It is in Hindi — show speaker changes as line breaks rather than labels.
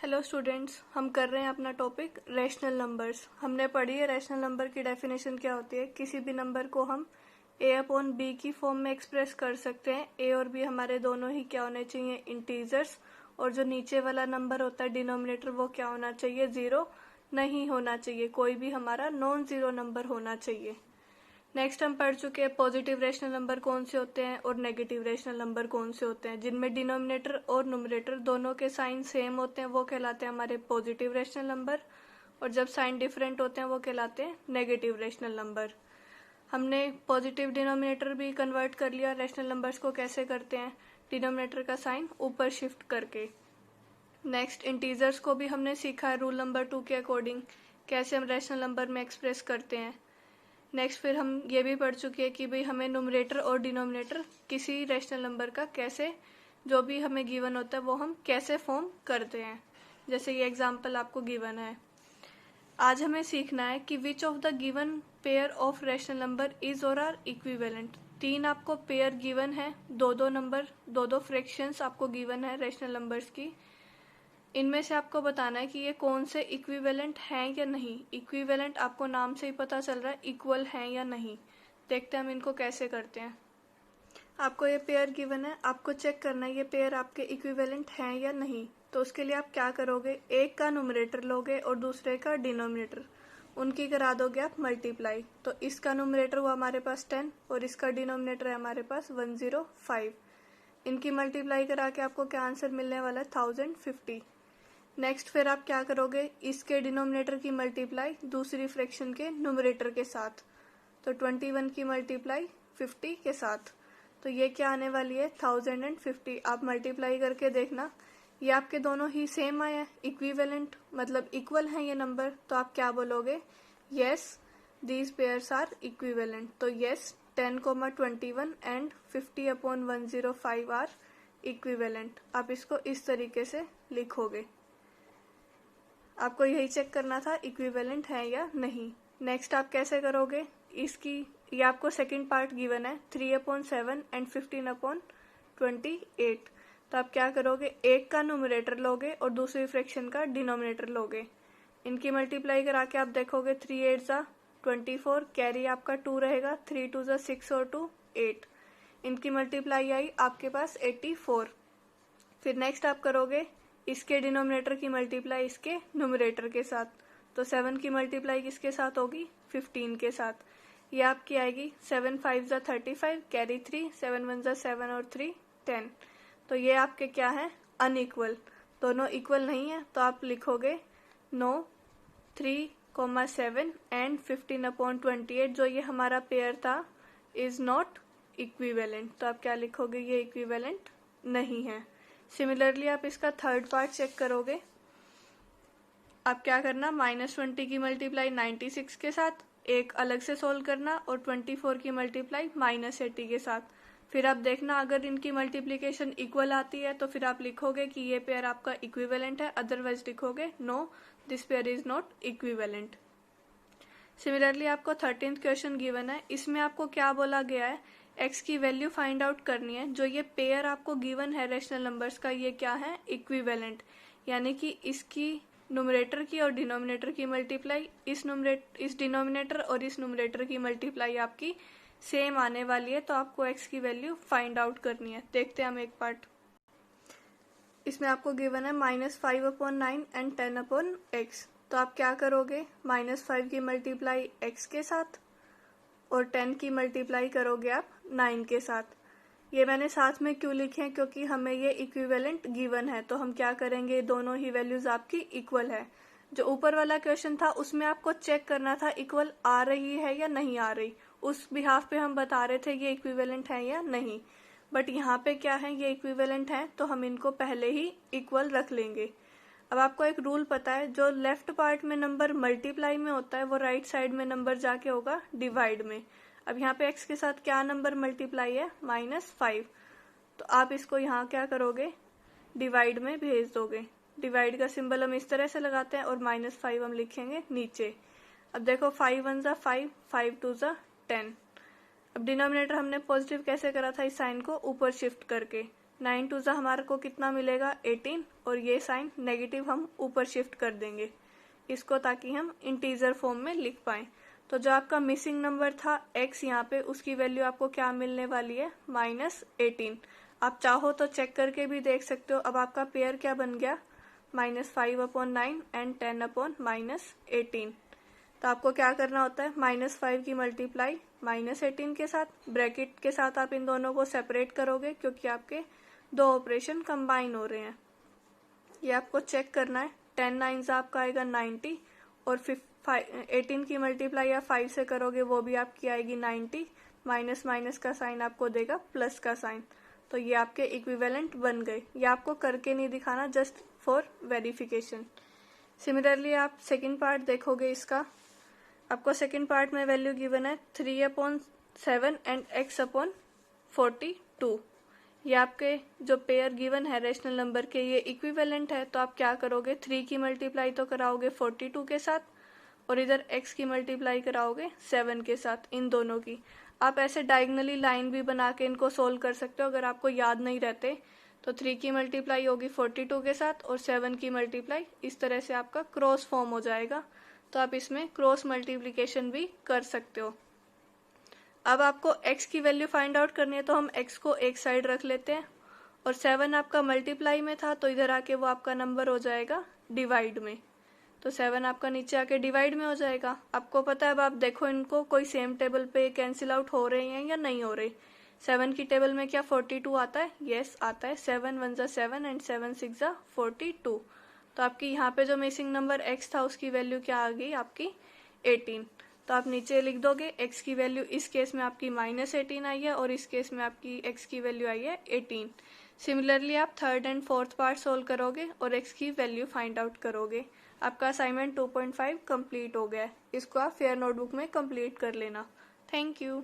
हेलो स्टूडेंट्स, हम कर रहे हैं अपना टॉपिक रैशनल नंबर्स। हमने पढ़ी है रैशनल नंबर की डेफिनेशन क्या होती है। किसी भी नंबर को हम a अपॉन बी की फॉर्म में एक्सप्रेस कर सकते हैं। a और b हमारे दोनों ही क्या होने चाहिए, इंटीजर्स। और जो नीचे वाला नंबर होता है डिनोमिनेटर, वो क्या होना चाहिए, जीरो नहीं होना चाहिए। कोई भी हमारा नॉन जीरो नंबर होना चाहिए। नेक्स्ट हम पढ़ चुके हैं पॉजिटिव रैशनल नंबर कौन से होते हैं और नेगेटिव रैशनल नंबर कौन से होते हैं। जिनमें डिनोमिनेटर और नुमरेटर दोनों के साइन सेम होते हैं वो कहलाते हैं हमारे पॉजिटिव रैशनल नंबर, और जब साइन डिफरेंट होते हैं वो कहलाते हैं नेगेटिव रैशनल नंबर। हमने पॉजिटिव डिनोमिनेटर भी कन्वर्ट कर लिया। रैशनल नंबर्स को कैसे करते हैं, डिनोमिनेटर का साइन ऊपर शिफ्ट करके। नेक्स्ट इंटीजर्स को भी हमने सीखा है रूल नंबर 2 के अकॉर्डिंग, कैसे हम रैशनल नंबर में एक्सप्रेस करते हैं। नेक्स्ट फिर हम ये भी पढ़ चुके हैं कि भाई हमें नुमरेटर और डिनोमिनेटर किसी रैशनल नंबर का कैसे, जो भी हमें गिवन होता है वो हम कैसे फॉर्म करते हैं। जैसे ये एग्जांपल आपको गिवन है। आज हमें सीखना है कि which of the given pair of rational number is और आर इक्विवेलेंट। 3 आपको पेयर गिवन है, दो नंबर, दो फ्रैक्शंस आपको गिवन है रैशनल नंबर्स की। इनमें से आपको बताना है कि ये कौन से इक्विवेलेंट हैं या नहीं। इक्विवेलेंट आपको नाम से ही पता चल रहा है, इक्वल हैं या नहीं। देखते हैं हम इनको कैसे करते हैं। आपको ये पेयर गिवन है, आपको चेक करना है ये पेयर आपके इक्विवेलेंट हैं या नहीं। तो उसके लिए आप क्या करोगे, एक का नुमरेटर लोगे और दूसरे का डिनोमिनेटर, उनकी करा दोगे आप मल्टीप्लाई। तो इसका नुमरेटर हुआ हमारे पास 10 और इसका डिनोमिनेटर है हमारे पास 105। इनकी मल्टीप्लाई करा के आपको क्या आंसर मिलने वाला है, 1050। नेक्स्ट फिर आप क्या करोगे, इसके डिनोमिनेटर की मल्टीप्लाई दूसरी फ्रैक्शन के नुमरेटर के साथ। तो 21 की मल्टीप्लाई 50 के साथ, तो ये क्या आने वाली है, 1050। आप मल्टीप्लाई करके देखना, ये आपके दोनों ही सेम आए हैं, इक्विवेलेंट मतलब इक्वल हैं ये नंबर। तो आप क्या बोलोगे, yes these pairs are equivalent. तो यस 10,21 एंड 50/105 आर इक्विवेलेंट। आप इसको इस तरीके से लिखोगे। आपको यही चेक करना था इक्विवेलेंट है या नहीं। नेक्स्ट आप कैसे करोगे, इसकी ये आपको सेकंड पार्ट गिवन है 3/7 एंड 15/28। तो आप क्या करोगे, एक का नुमरेटर लोगे और दूसरी फ्रैक्शन का डिनोमिनेटर लोगे। इनकी मल्टीप्लाई करा के आप देखोगे 3 8 ज़ा 24, कैरी आपका 2 रहेगा, 3 2 ज़ा 6 और 2 8। इनकी मल्टीप्लाई आई आपके पास 84। फिर नेक्स्ट आप करोगे इसके डिनोमिनेटर की मल्टीप्लाई इसके नुमरेटर के साथ। तो 7 की मल्टीप्लाई किसके साथ होगी, 15 के साथ। ये आपकी आएगी 7 5 ज़ा 35, कैरी 3, 7 1 ज़ा 7 और 3 10। तो ये आपके क्या है, अनइक्वल, दोनों इक्वल नहीं है। तो आप लिखोगे नो 3,7 एंड 15/28, जो ये हमारा पेयर था, इज नॉट इक्विवेलेंट। तो आप क्या लिखोगे, ये इक्विवेलेंट नहीं है। सिमिलरली आप इसका थर्ड पार्ट चेक करोगे। आप क्या करना, -20 की मल्टीप्लाई 96 के साथ एक अलग से सोल्व करना, और 24 की मल्टीप्लाई -80 के साथ। फिर आप देखना अगर इनकी मल्टीप्लिकेशन इक्वल आती है तो फिर आप लिखोगे कि ये पेयर आपका इक्विवेलेंट है, अदरवाइज लिखोगे no this pair is not equivalent. Similarly आपको 13th क्वेश्चन गिवन है। इसमें आपको क्या बोला गया है, x की वैल्यू फाइंड आउट करनी है। जो ये पेयर आपको गिवन है रैशनल नंबर्स का, ये क्या है, इक्विवेलेंट। यानी कि इसकी नुमरेटर की और डिनोमिनेटर की मल्टीप्लाई इस डिनोमिनेटर और इस नुमरेटर की मल्टीप्लाई आपकी सेम आने वाली है। तो आपको x की वैल्यू फाइंड आउट करनी है। देखते हैं हम एक पार्ट। इसमें आपको गिवन है -5/9 एंड 10/x। तो आप क्या करोगे, -5 की मल्टीप्लाई x के साथ और 10 की मल्टीप्लाई करोगे आप 9 के साथ। ये मैंने साथ में क्यों लिखे हैं, क्योंकि हमें ये इक्विवेलेंट गिवन है। तो हम क्या करेंगे, दोनों ही वैल्यूज आपकी इक्वल है। जो ऊपर वाला क्वेश्चन था उसमें आपको चेक करना था इक्वल आ रही है या नहीं आ रही, उस बिहाफ पे हम बता रहे थे ये इक्विवेलेंट है या नहीं। बट यहाँ पे क्या है, ये इक्विवेलेंट है, तो हम इनको पहले ही इक्वल रख लेंगे। अब आपको एक रूल पता है, जो लेफ्ट पार्ट में नंबर मल्टीप्लाई में होता है वो राइट साइड में नंबर जाके होगा डिवाइड में। अब यहाँ पे x के साथ क्या नंबर मल्टीप्लाई है, -5। तो आप इसको यहाँ क्या करोगे, डिवाइड में भेज दोगे। डिवाइड का सिंबल हम इस तरह से लगाते हैं और -5 हम लिखेंगे नीचे। अब देखो 5 1 ज़ा 5, 5 2 ज़ा 10। अब डिनोमिनेटर हमने पॉजिटिव कैसे करा था, इस साइन को ऊपर शिफ्ट करके। 9 टू ज़ा हमारे को कितना मिलेगा 18, और ये साइन नेगेटिव हम ऊपर शिफ्ट कर देंगे इसको, ताकि हम इंटीजर फॉर्म में लिख पाएं। तो जो आपका मिसिंग नंबर था x यहाँ पे, उसकी वैल्यू आपको क्या मिलने वाली है -18। आप चाहो तो चेक करके भी देख सकते हो। अब आपका पेयर क्या बन गया -5/9 एंड 10/-18। तो आपको क्या करना होता है, -5 की मल्टीप्लाई -18 के साथ, ब्रैकेट के साथ आप इन दोनों को सेपरेट करोगे क्योंकि आपके दो ऑपरेशन कंबाइन हो रहे हैं। ये आपको चेक करना है। 10 9 आपका आएगा 90, और 18 की मल्टीप्लाई आप 5 से करोगे वो भी आपकी आएगी 90, माइनस माइनस का साइन आपको देगा प्लस का साइन। तो ये आपके इक्विवेलेंट बन गए। ये आपको करके नहीं दिखाना, जस्ट फॉर वेरिफिकेशन। सिमिलरली आप सेकंड पार्ट देखोगे इसका, आपको सेकंड पार्ट में वैल्यू गिवन है 3/7 एंड x/42। ये आपके जो पेयर गिवन है रेशनल नंबर के, ये इक्विवेलेंट है। तो आप क्या करोगे, 3 की मल्टीप्लाई तो कराओगे 42 के साथ, और इधर x की मल्टीप्लाई कराओगे 7 के साथ, इन दोनों की। आप ऐसे डायगनली लाइन भी बना के इनको सोल्व कर सकते हो अगर आपको याद नहीं रहते। तो 3 की मल्टीप्लाई होगी 42 के साथ, और 7 की मल्टीप्लाई, इस तरह से आपका क्रॉस फॉर्म हो जाएगा। तो आप इसमें क्रॉस मल्टीप्लिकेशन भी कर सकते हो। अब आपको x की वैल्यू फाइंड आउट करनी है, तो हम x को एक साइड रख लेते हैं, और 7 आपका मल्टीप्लाई में था तो इधर आके वो आपका नंबर हो जाएगा डिवाइड में। तो 7 आपका नीचे आके डिवाइड में हो जाएगा। आपको पता है, अब आप देखो इनको कोई सेम टेबल पे कैंसिल आउट हो रहे हैं या नहीं हो रहे। 7 की टेबल में क्या 42 आता है? यस आता है। 7 1 ज़ा 7 एंड 7 6 ज़ा 42। तो आपकी यहाँ पे जो मिसिंग नंबर x था उसकी वैल्यू क्या आ गई आपकी 18। तो आप नीचे लिख दोगे x की वैल्यू इस केस में आपकी -18 आई है, और इस केस में आपकी x की वैल्यू आई है 18। सिमिलरली आप third and fourth part solve करोगे और x की वैल्यू फाइंड आउट करोगे। आपका असाइनमेंट 2.5 कंप्लीट हो गया है। इसको आप फेयर नोटबुक में कंप्लीट कर लेना। Thank you.